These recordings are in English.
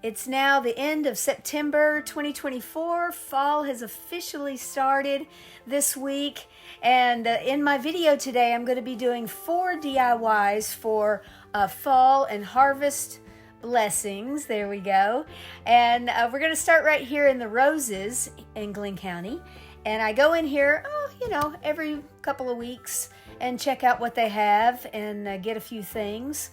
It's now the end of September 2024. Fall has officially started this week. And in my video today, I'm going to be doing 4 DIYs for fall and harvest blessings. There we go. And we're going to start right here in the Roses in Glenn County. And I go in here, every couple of weeks and check out what they have and get a few things.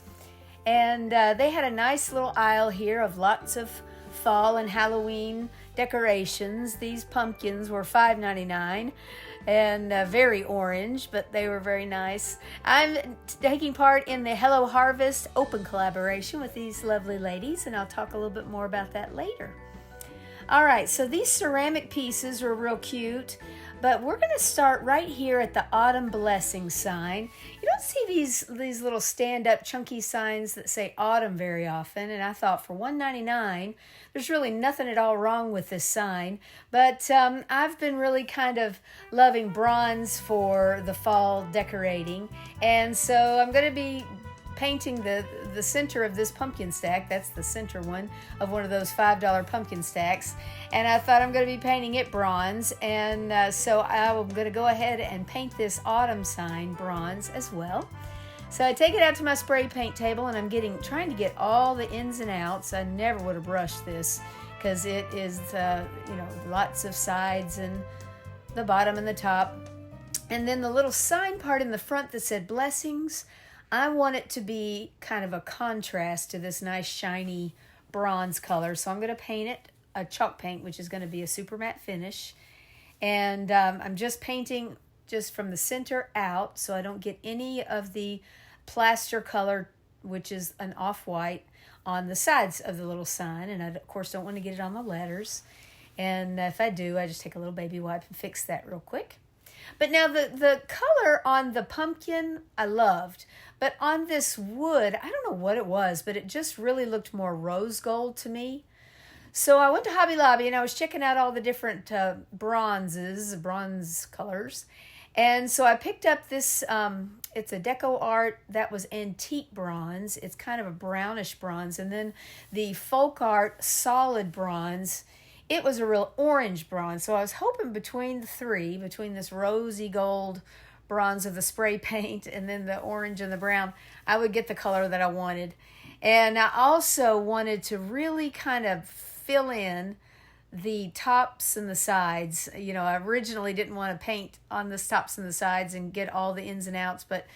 And they had a nice little aisle here of lots of fall and Halloween decorations. These pumpkins were $5.99 and very orange, but they were very nice. I'm taking part in the Hello Harvest open collaboration with these lovely ladies, and I'll talk a little bit more about that later. All right, so these ceramic pieces are real cute, but we're going to start right here at the Autumn Blessing sign. You don't see these little stand-up chunky signs that say autumn very often, and I thought for $1.99, there's really nothing at all wrong with this sign, but I've been really kind of loving bronze for the fall decorating, and so I'm going to be painting the center of this pumpkin stack. That's the center one of one of those $5 pumpkin stacks, and I thought I'm going to be painting it bronze, and so I'm going to go ahead and paint this autumn sign bronze as well. So I take it out to my spray paint table, and I'm trying to get all the ins and outs. I never would have brushed this because it is lots of sides and the bottom and the top, and then the little sign part in the front that said blessings, I want it to be kind of a contrast to this nice shiny bronze color. So I'm going to paint it a chalk paint, which is going to be a super matte finish. And I'm just painting just from the center out so I don't get any of the plaster color, which is an off-white, on the sides of the little sign. And I, of course, don't want to get it on the letters. And if I do, I just take a little baby wipe and fix that real quick. But now the color on the pumpkin I loved, but on this wood, I don't know what it was, but it just really looked more rose gold to me. So I went to Hobby Lobby and I was checking out all the different bronze colors. And so I picked up this, it's a Deco Art that was antique bronze. It's kind of a brownish bronze. And then the Folk Art solid bronze, it was a real orange bronze. So I was hoping between the three, between this rosy gold bronze of the spray paint and then the orange and the brown, I would get the color that I wanted. And I also wanted to really kind of fill in the tops and the sides. I originally didn't want to paint on the tops and the sides and get all the ins and outs, but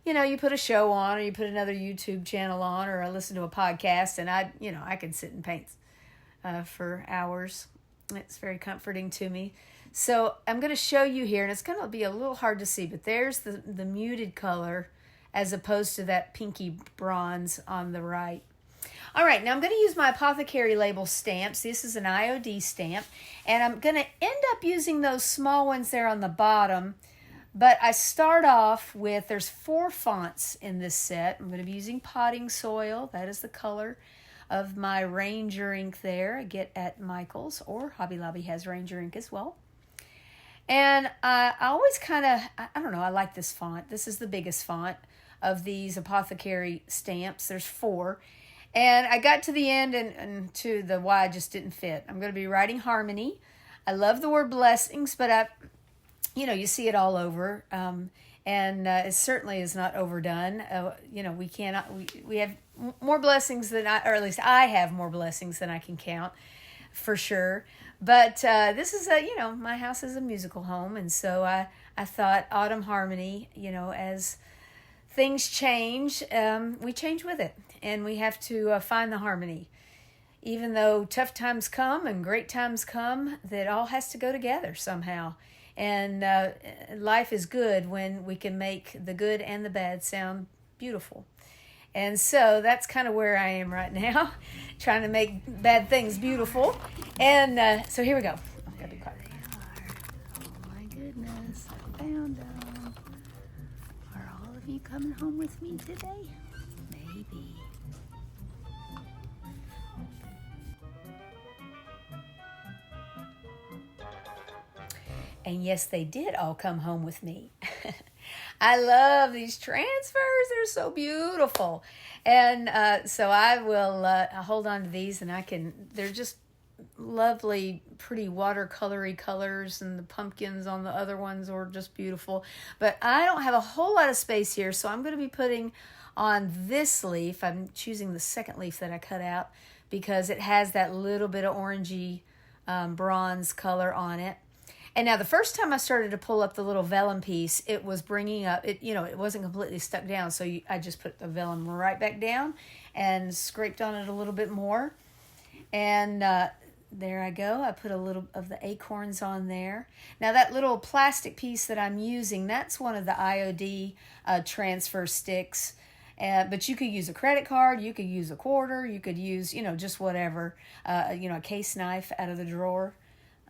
you put a show on or you put another YouTube channel on or I listen to a podcast and I could sit and paint for hours. It's very comforting to me. So I'm going to show you here, and it's going to be a little hard to see, but there's the muted color as opposed to that pinky bronze on the right. All right, now I'm going to use my Apothecary label stamps. This is an IOD stamp, and I'm going to end up using those small ones there on the bottom, but I start off with, there's 4 fonts in this set. I'm going to be using Potting Soil. That is the color of my Ranger ink there I get at Michael's, or Hobby Lobby has Ranger ink as well. And I always kind of, I don't know, I like this font. This is the biggest font of these Apothecary stamps. There's 4. And I got to the end and to the Y just didn't fit. I'm going to be writing Harmony. I love the word blessings, but you see it all over. And it certainly is not overdone. We have more blessings than or at least I have more blessings than I can count, for sure. But this is my house is a musical home, and so I thought Autumn Harmony, as things change, we change with it, and we have to find the harmony. Even though tough times come and great times come, that all has to go together somehow. And life is good when we can make the good and the bad sound beautiful. And so that's kind of where I am right now, trying to make bad things beautiful. And so here we go. I've got to be quiet. Oh my goodness, I found them. Are all of you coming home with me today? Maybe. And yes, they did all come home with me. I love these transfers. They're so beautiful. And so I will hold on to these, and they're just lovely, pretty watercolory colors, and the pumpkins on the other ones are just beautiful. But I don't have a whole lot of space here, so I'm going to be putting on this leaf. I'm choosing the second leaf that I cut out because it has that little bit of orangey bronze color on it. And now the first time I started to pull up the little vellum piece, it was bringing up, it wasn't completely stuck down. So I just put the vellum right back down and scraped on it a little bit more. And there I go. I put a little of the acorns on there. Now that little plastic piece that I'm using, that's one of the IOD transfer sticks. But you could use a credit card, you could use a quarter, you could use, just whatever, a case knife out of the drawer,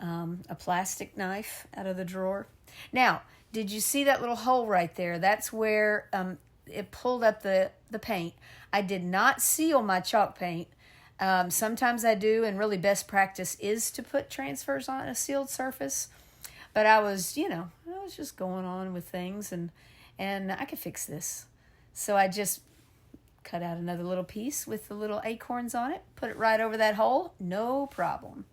a plastic knife out of the drawer. Now, did you see that little hole right there? That's where it pulled up the paint. I did not seal my chalk paint. Sometimes I do, and really best practice is to put transfers on a sealed surface. But I was just going on with things, and I could fix this. So I just cut out another little piece with the little acorns on it, put it right over that hole, no problem.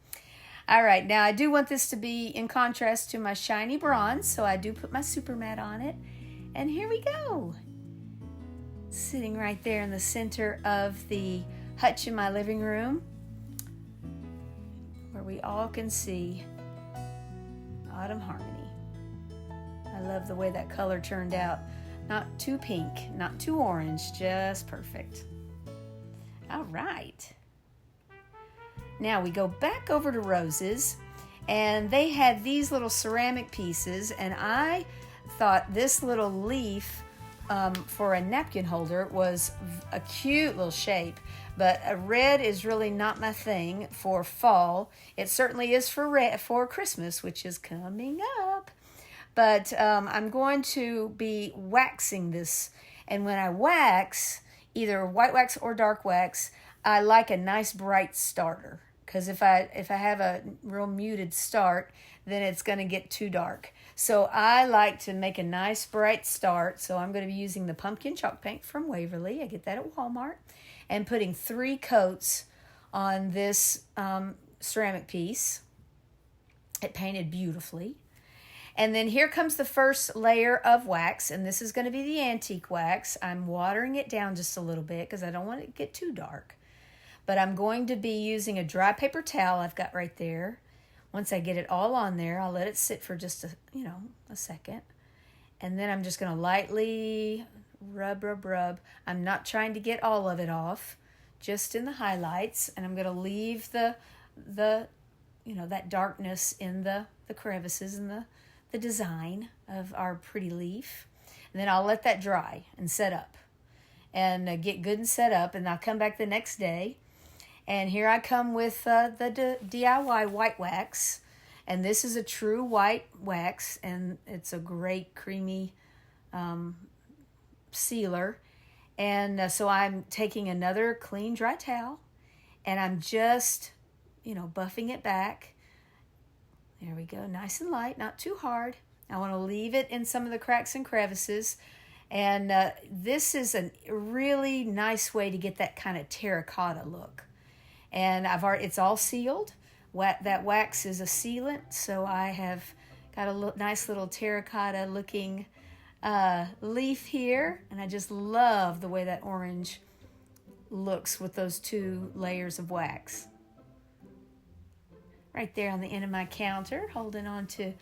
All right, now I do want this to be in contrast to my shiny bronze, so I do put my super matte on it. And here we go. Sitting right there in the center of the hutch in my living room, where we all can see autumn harmony. I love the way that color turned out. Not too pink, not too orange, just perfect. All right. Now we go back over to Rose's, and they had these little ceramic pieces, and I thought this little leaf for a napkin holder was a cute little shape, but a red is really not my thing for fall. It certainly is for Christmas, which is coming up. But I'm going to be waxing this, and when I wax, either white wax or dark wax, I like a nice bright starter, because if I have a real muted start, then it's going to get too dark. So I like to make a nice bright start. So I'm going to be using the pumpkin chalk paint from Waverly. I get that at Walmart, and putting 3 coats on this ceramic piece. It painted beautifully. And then here comes the first layer of wax, and this is going to be the antique wax. I'm watering it down just a little bit because I don't want it to get too dark. But I'm going to be using a dry paper towel I've got right there. Once I get it all on there, I'll let it sit for just a second. And then I'm just going to lightly rub. I'm not trying to get all of it off, just in the highlights. And I'm going to leave the that darkness in the crevices and the design of our pretty leaf. And then I'll let that dry and set up and get good and set up. And I'll come back the next day. And here I come with the DIY white wax. And this is a true white wax, and it's a great creamy sealer. And so I'm taking another clean dry towel, and I'm just, buffing it back. There we go, nice and light, not too hard. I want to leave it in some of the cracks and crevices. And this is a really nice way to get that kind of terracotta look. And it's all sealed. That wax is a sealant, so I have got a nice little terracotta looking leaf here. And I just love the way that orange looks with those 2 layers of wax. Right there on the end of my counter, holding on to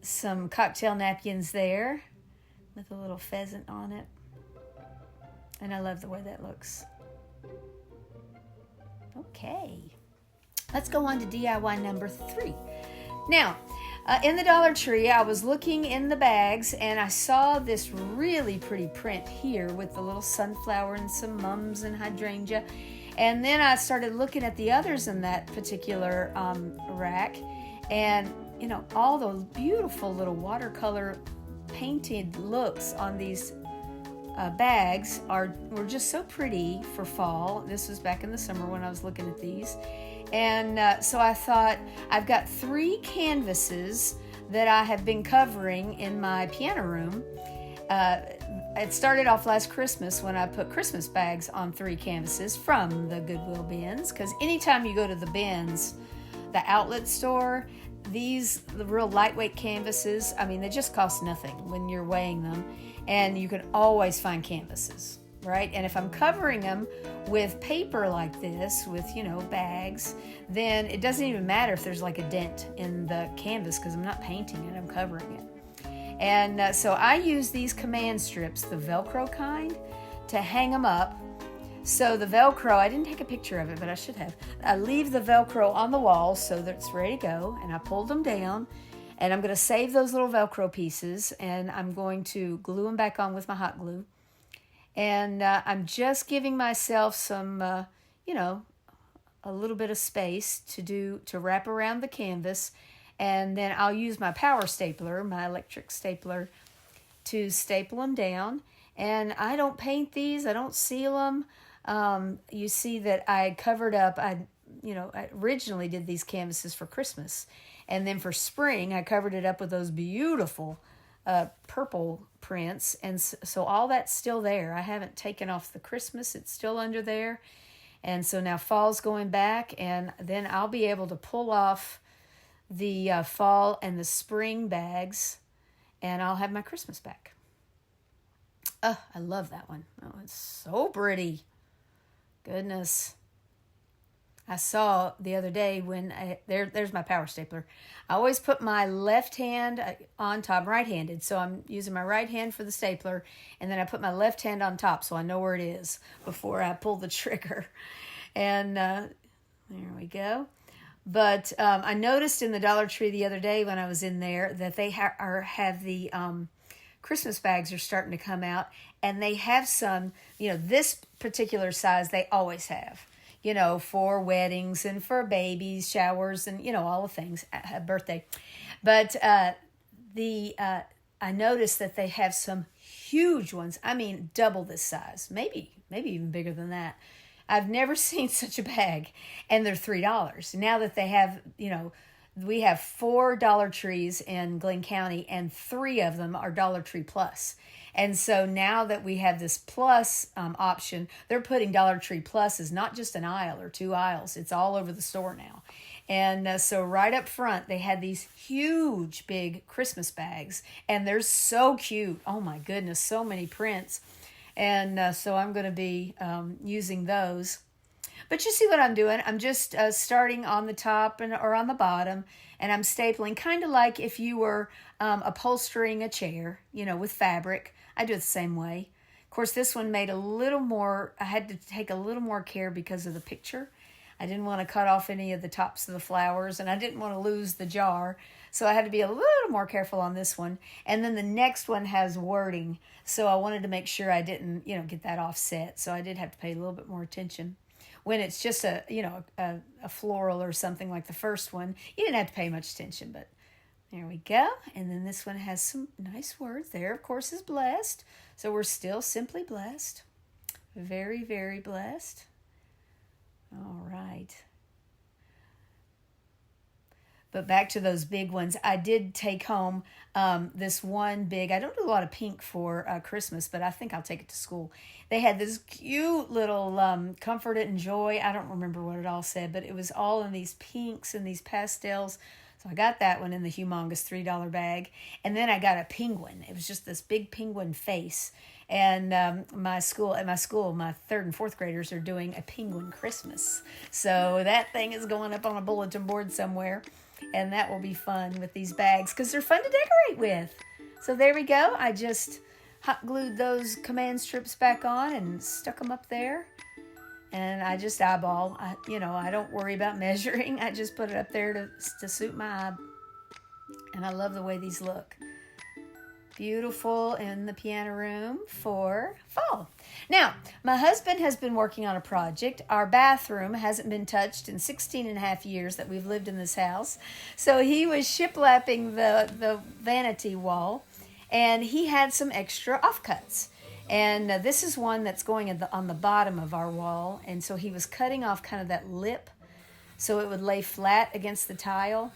some cocktail napkins there with a little pheasant on it. And I love the way that looks. Okay, let's go on to DIY number 3. Now, in the Dollar Tree, I was looking in the bags, and I saw this really pretty print here with the little sunflower and some mums and hydrangea. And then I started looking at the others in that particular rack, and all those beautiful little watercolor painted looks on these bags were just so pretty for fall. This was back in the summer when I was looking at these. And so I thought, I've got 3 canvases that I have been covering in my piano room. It started off last Christmas when I put Christmas bags on 3 canvases from the Goodwill bins, because anytime you go to the bins, the outlet store, the real lightweight canvases, I mean, they just cost nothing when you're weighing them, and you can always find canvases, right? And if I'm covering them with paper like this, with, bags, then it doesn't even matter if there's like a dent in the canvas, because I'm not painting it, I'm covering it. And so I use these command strips, the Velcro kind, to hang them up. So the Velcro, I didn't take a picture of it, but I should have. I leave the Velcro on the wall so that it's ready to go, and I pulled them down, and I'm going to save those little Velcro pieces, and I'm going to glue them back on with my hot glue. And I'm just giving myself some, a little bit of space to wrap around the canvas. And then I'll use my power stapler, my electric stapler, to staple them down. And I don't paint these. I don't seal them. You see that I covered up. I originally did these canvases for Christmas. And then for spring, I covered it up with those beautiful purple prints. And so all that's still there. I haven't taken off the Christmas. It's still under there. And so now fall's going back. And then I'll be able to pull off the fall and the spring bags, and I'll have my Christmas back. Oh, I love that one. Oh, it's so pretty. Goodness. I saw the other day when there's my power stapler. I always put my left hand on top. I'm right-handed, so I'm using my right hand for the stapler, and then I put my left hand on top so I know where it is before I pull the trigger. And there we go. But I noticed in the Dollar Tree the other day when I was in there that they have the Christmas bags are starting to come out, and they have some, this particular size they always have, for weddings and for babies, showers, and, all the things, birthday. But I noticed that they have some huge ones. I mean, double this size, maybe even bigger than that. I've never seen such a bag, and they're $3. Now that they have, we have 4 Dollar Trees in Glenn County, and 3 of them are Dollar Tree Plus. And so now that we have this Plus option, they're putting Dollar Tree Plus as not just an aisle or 2 aisles. It's all over the store now. And so right up front, they had these huge, big Christmas bags, and they're so cute. Oh my goodness, so many prints. And so I'm going to be using those. But you see what I'm doing. I'm just starting on the top or on the bottom, and I'm stapling, kind of like if you were upholstering a chair, with fabric. I do it the same way. Of course, this one made a little more, I had to take a little more care because of the picture. I didn't want to cut off any of the tops of the flowers, and I didn't want to lose the jar. So I had to be a little more careful on this one. And then the next one has wording. So I wanted to make sure I didn't, get that offset. So I did have to pay a little bit more attention. When it's just a floral or something like the first one, you didn't have to pay much attention, but there we go. And then this one has some nice words. There, of course, is blessed. So we're still simply blessed. Very, very blessed. All right. But back to those big ones, I did take home this one big, I don't do a lot of pink for Christmas, but I think I'll take it to school. They had this cute little comfort and joy. I don't remember what it all said, but it was all in these pinks and these pastels. So I got that one in the humongous $3 bag. And then I got a penguin. It was just this big penguin face. And at my school, my 3rd and 4th graders are doing a penguin Christmas. So that thing is going up on a bulletin board somewhere. And that will be fun with these bags because they're fun to decorate with. So there we go. I just hot glued those command strips back on and stuck them up there. And I just eyeball. I don't worry about measuring. I just put it up there to suit my eye. And I love the way these look. Beautiful in the piano room for fall. Now, my husband has been working on a project. Our bathroom hasn't been touched in 16 and a half years that we've lived in this house. So he was shiplapping the vanity wall, and he had some extra offcuts. And this is one that's going on the bottom of our wall. And so he was cutting off kind of that lip so it would lay flat against the tile.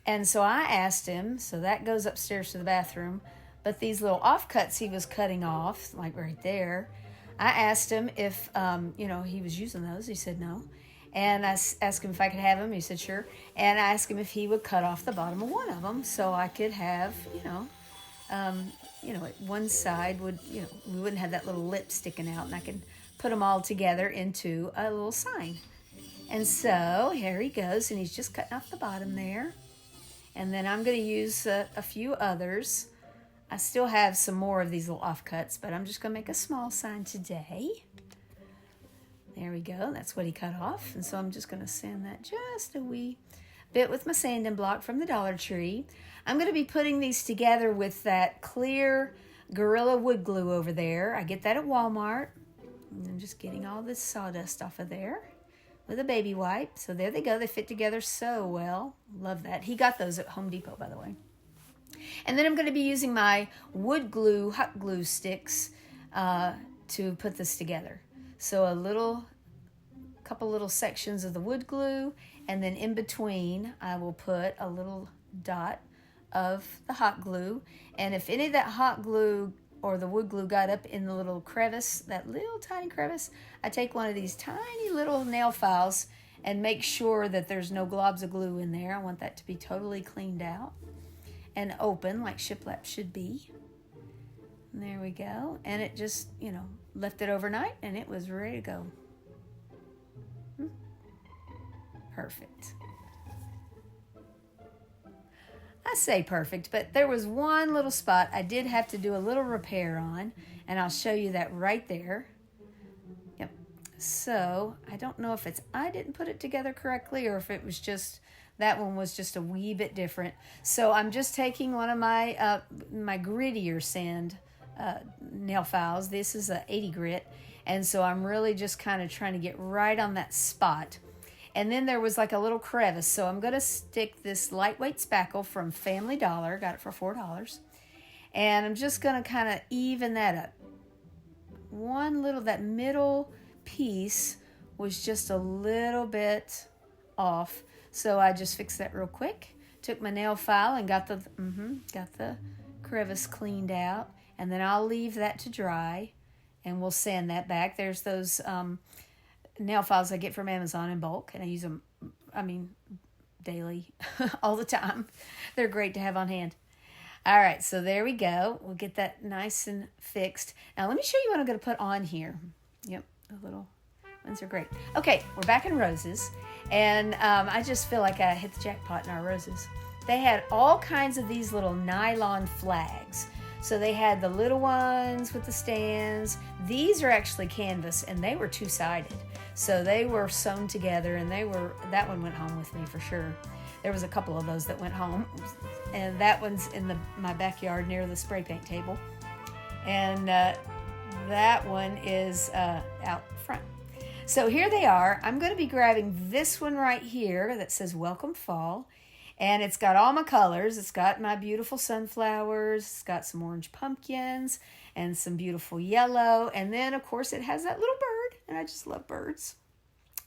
And so I asked him, so that goes upstairs to the bathroom, but these little offcuts he was cutting off, like right there, I asked him if, he was using those. He said no. And I asked him if I could have them. He said sure. And I asked him if he would cut off the bottom of one of them so I could have, one side would, we wouldn't have that little lip sticking out, and I could put them all together into a little sign. And so here he goes, and he's just cutting off the bottom there. And then I'm going to use a few others. I still have some more of these little offcuts, but I'm just going to make a small sign today. There we go. That's what he cut off. And so I'm just going to sand that just a wee bit with my sanding block from the Dollar Tree. I'm going to be putting these together with that clear Gorilla wood glue over there. I get that at Walmart. And I'm just getting all this sawdust off of there with a baby wipe. So there they go. They fit together so well. Love that. He got those at Home Depot, by the way. And then I'm going to be using my wood glue, hot glue sticks to put this together. So a couple little sections of the wood glue, and then in between I will put a little dot of the hot glue. And if any of that hot glue or the wood glue got up in the little crevice, that little tiny crevice, I take one of these tiny little nail files and make sure that there's no globs of glue in there. I want that to be totally cleaned out and open like Shiplap should be. And there we go. And it just, left it overnight and it was ready to go. Perfect. I say perfect, but there was one little spot I did have to do a little repair on, and I'll show you that right there. Yep. So I don't know if I didn't put it together correctly or if it was just, that one was just a wee bit different. So I'm just taking one of my my grittier sand nail files. This is a 80 grit, and so I'm really just kind of trying to get right on that spot. And then there was like a little crevice, so I'm going to stick this lightweight spackle from Family Dollar, got it for $4, and I'm just going to kind of even that up. That middle piece was just a little bit off, so I just fixed that real quick. Took my nail file and got the crevice cleaned out, and then I'll leave that to dry, and we'll sand that back. There's those nail files I get from Amazon in bulk, and I use them, daily, all the time. They're great to have on hand. All right, so there we go. We'll get that nice and fixed. Now let me show you what I'm going to put on here. Yep, the little ones are great. Okay, we're back in roses, and I just feel like I hit the jackpot in our roses. They had all kinds of these little nylon flags. So they had the little ones with the stands. These are actually canvas, and they were two-sided. So they were sewn together, and that one went home with me for sure. There was a couple of those that went home, and that one's in my backyard near the spray paint table. And that one is out front. So here they are. I'm going to be grabbing this one right here that says Welcome Fall. And it's got all my colors. It's got my beautiful sunflowers. It's got some orange pumpkins and some beautiful yellow. And then, of course, it has that little bird. And I just love birds.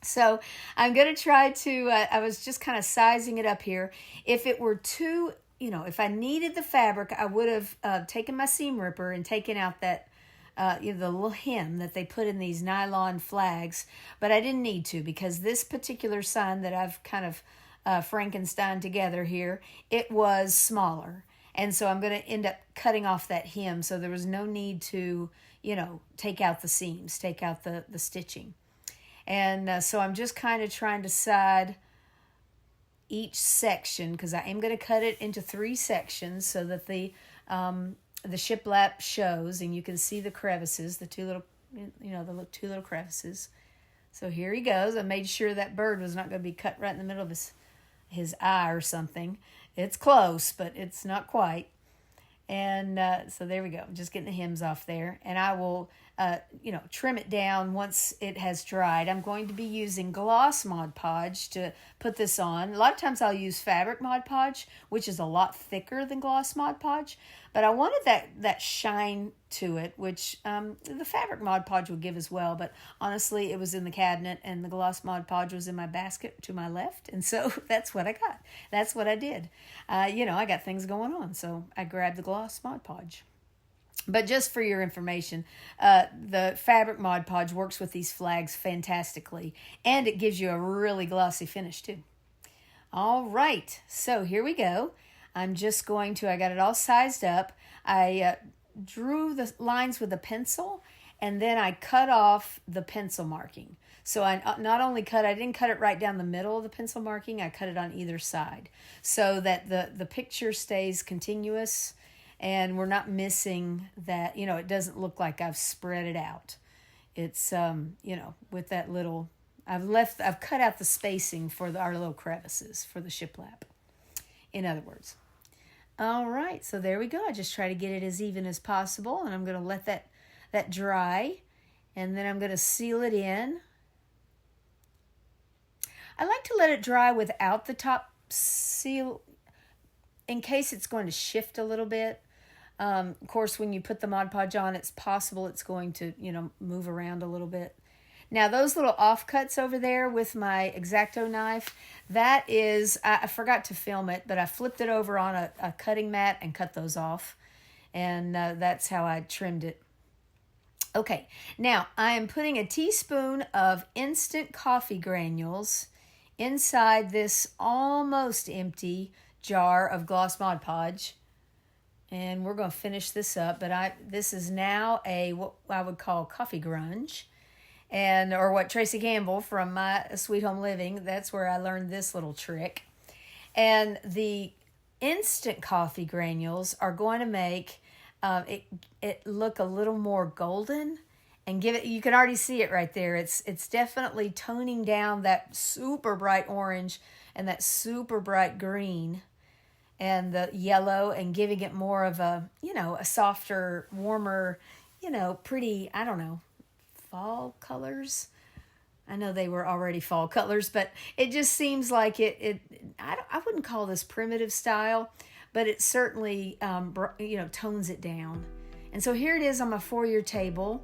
So I'm going to try to, I was just kind of sizing it up here. If it were too, if I needed the fabric, I would have taken my seam ripper and taken out that, the little hem that they put in these nylon flags. But I didn't need to, because this particular sign that I've kind of Frankenstein together here, it was smaller, and so I'm going to end up cutting off that hem, so there was no need to take out the seams, take out the stitching. And so I'm just kind of trying to side each section, because I am going to cut it into 3 sections so that the shiplap shows, and you can see the crevices, the two little crevices. So here he goes. I made sure that bird was not going to be cut right in the middle of his eye or something. It's close, but it's not quite. And so there we go. Just getting the hems off there. And I will trim it down once it has dried. I'm going to be using gloss Mod Podge to put this on. A lot of times I'll use fabric Mod Podge, which is a lot thicker than gloss Mod Podge, but I wanted that shine to it, which the fabric Mod Podge would give as well, but honestly it was in the cabinet and the gloss Mod Podge was in my basket to my left, and so that's what I got. That's what I did. I got things going on, so I grabbed the gloss Mod Podge. But just for your information, the fabric Mod Podge works with these flags fantastically, and it gives you a really glossy finish too. All right, so here we go. I'm just going to, I got it all sized up. I drew the lines with a pencil, and then I cut off the pencil marking. So I didn't cut it right down the middle of the pencil marking, I cut it on either side so that the picture stays continuous and we're not missing that, it doesn't look like I've spread it out. It's, with that little, I've cut out the spacing for our little crevices for the shiplap, in other words. All right, so there we go. I just try to get it as even as possible, and I'm going to let that dry, and then I'm going to seal it in. I like to let it dry without the top seal in case it's going to shift a little bit. Of course, when you put the Mod Podge on, it's possible it's going to, move around a little bit. Now, those little offcuts over there with my X-Acto knife, that is, I forgot to film it, but I flipped it over on a cutting mat and cut those off. And that's how I trimmed it. Okay, now I am putting a teaspoon of instant coffee granules inside this almost empty jar of gloss Mod Podge. And we're going to finish this up, but this is now what I would call coffee grunge. Or what Tracy Campbell from My Sweet Home Living, that's where I learned this little trick. And the instant coffee granules are going to make it look a little more golden and give it, you can already see it right there. It's definitely toning down that super bright orange and that super bright green and the yellow and giving it more of a softer, warmer, pretty, I don't know, fall colors. I know they were already fall colors, but it just seems like I wouldn't call this primitive style, but it certainly, tones it down. And so here it is on my foyer table.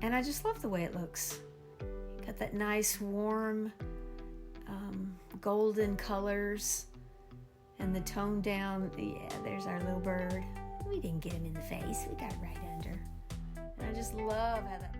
And I just love the way it looks. Got that nice, warm, golden colors and the tone down. Yeah, there's our little bird. We didn't get him in the face. We got it right under. And I just love how that.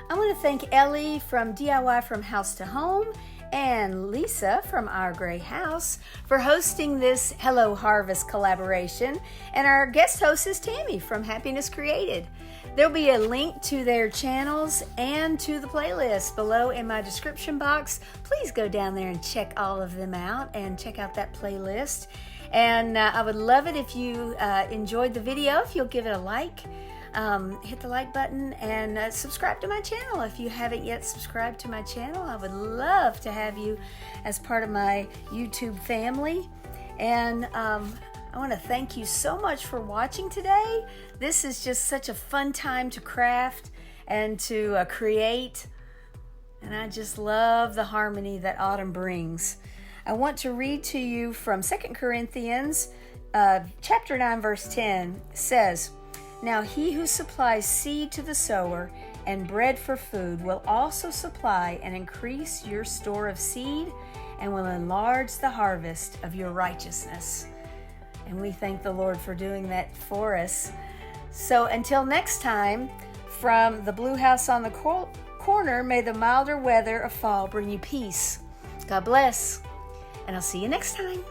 I want to thank Ellie from DIY From House to Home and Lisa from Our Gray House for hosting this Hello Harvest collaboration. And our guest host is Tammy from Happiness Created. There'll be a link to their channels and to the playlist below in my description box. Please go down there and check all of them out and check out that playlist. And I would love it if you enjoyed the video, if you'll give it a like. Hit the like button and subscribe to my channel if you haven't yet subscribed to my channel. I would love to have you as part of my YouTube family. And I want to thank you so much for watching today. This is just such a fun time to craft and to create. And I just love the harmony that autumn brings. I want to read to you from 2 Corinthians chapter 9 verse 10 says, "Now he who supplies seed to the sower and bread for food will also supply and increase your store of seed and will enlarge the harvest of your righteousness." And we thank the Lord for doing that for us. So until next time, from the blue house on the corner, may the milder weather of fall bring you peace. God bless. And I'll see you next time.